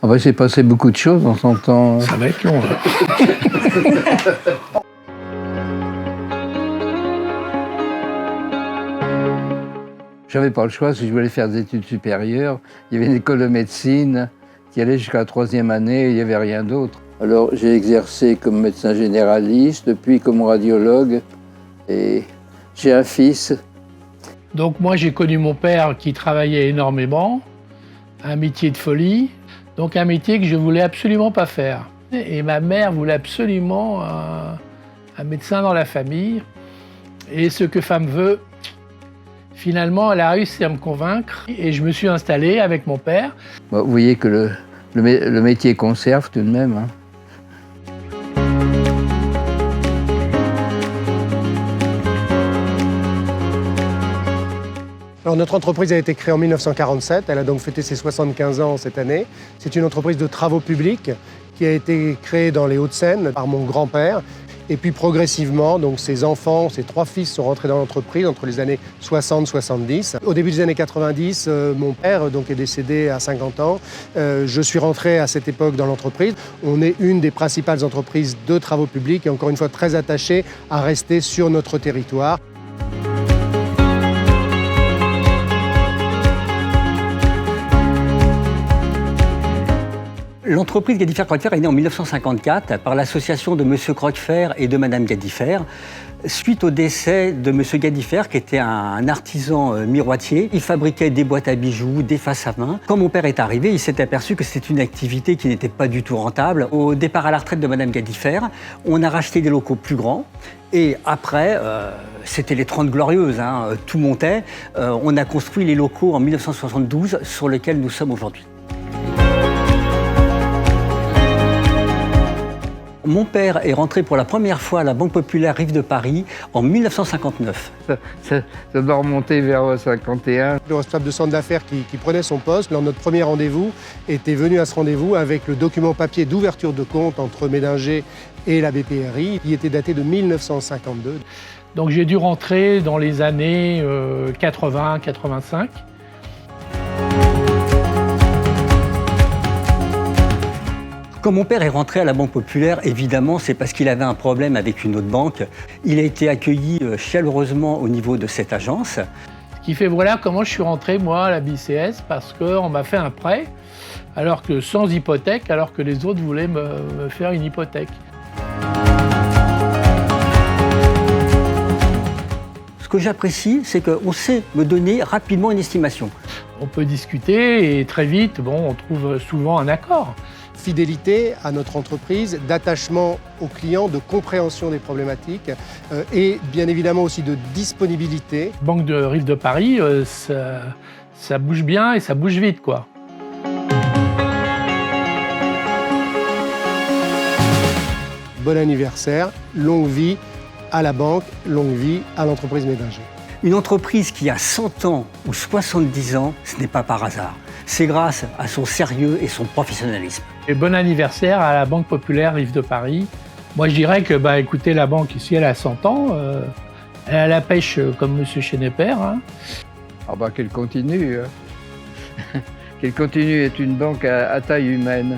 Ah bah, il s'est passé beaucoup de choses en son temps. Ça va être long, là. J'avais pas le choix si je voulais faire des études supérieures. Il y avait une école de médecine qui allait jusqu'à la 3e année et il n'y avait rien d'autre. Alors j'ai exercé comme médecin généraliste, puis comme radiologue et j'ai un fils. Donc moi, j'ai connu mon père qui travaillait énormément, un métier de folie, donc un métier que je voulais absolument pas faire. Et ma mère voulait absolument un médecin dans la famille. Et ce que femme veut, finalement, elle a réussi à me convaincre et je me suis installé avec mon père. Bon, vous voyez que le métier conserve tout de même. Hein. Alors, notre entreprise a été créée en 1947, elle a donc fêté ses 75 ans cette année. C'est une entreprise de travaux publics qui a été créée dans les Hauts-de-Seine par mon grand-père. Et puis progressivement, donc ses enfants, ses 3 fils sont rentrés dans l'entreprise entre les années 60-70. Au début des années 90, mon père donc, est décédé à 50 ans. Je suis rentré à cette époque dans l'entreprise. On est une des principales entreprises de travaux publics et encore une fois très attachée à rester sur notre territoire. L'entreprise Gadifer-Croquefer est née en 1954 par l'association de M. Croquefer et de Mme Gadifer, suite au décès de M. Gadifer, qui était un artisan miroitier. Il fabriquait des boîtes à bijoux, des faces à main. Quand mon père est arrivé, il s'est aperçu que c'était une activité qui n'était pas du tout rentable. Au départ à la retraite de Mme Gadifer, on a racheté des locaux plus grands. Et après, c'était les 30 Glorieuses, hein, tout montait. On a construit les locaux en 1972 sur lesquels nous sommes aujourd'hui. Mon père est rentré pour la première fois à la Banque Populaire Rive de Paris en 1959. Ça doit remonter vers 51. Le responsable de centre d'affaires qui prenait son poste, lors de notre premier rendez-vous, était venu à ce rendez-vous avec le document papier d'ouverture de compte entre Médinger et la BPRI, qui était daté de 1952. Donc j'ai dû rentrer dans les années 80-85. Quand mon père est rentré à la Banque Populaire, évidemment, c'est parce qu'il avait un problème avec une autre banque. Il a été accueilli chaleureusement au niveau de cette agence. Ce qui fait voilà comment je suis rentré moi à la BCS, parce qu'on m'a fait un prêt, alors que sans hypothèque, alors que les autres voulaient me faire une hypothèque. Ce que j'apprécie, c'est qu'on sait me donner rapidement une estimation. On peut discuter et très vite, bon, on trouve souvent un accord. Fidélité à notre entreprise, d'attachement aux clients, de compréhension des problématiques et bien évidemment aussi de disponibilité. Banque de Rive de Paris, ça bouge bien et ça bouge vite, quoi. Bon anniversaire, longue vie à la banque, longue vie à l'entreprise Médinger. Une entreprise qui a 100 ans ou 70 ans, ce n'est pas par hasard. C'est grâce à son sérieux et son professionnalisme. Et bon anniversaire à la Banque Populaire Rive de Paris. Moi, je dirais que, écoutez, la banque ici, elle a 100 ans. Elle a la pêche comme M. Cheneper. Hein. Qu'elle continue. Qu'elle continue est une banque à taille humaine.